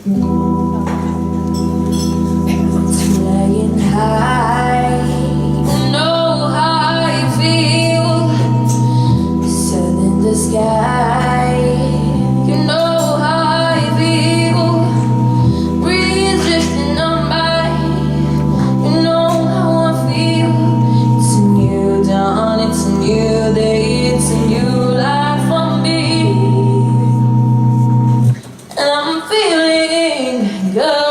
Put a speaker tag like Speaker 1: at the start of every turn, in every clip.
Speaker 1: Flying high, you know how you feel. Sun in the sky, you know how you feel. Breeze drifting on by, you know how I feel. It's a new dawn, it's a new day, it's a new life for me. And I'm feeling good.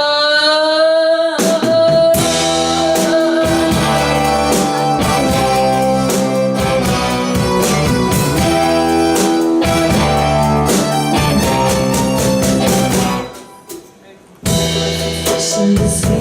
Speaker 1: In the sea.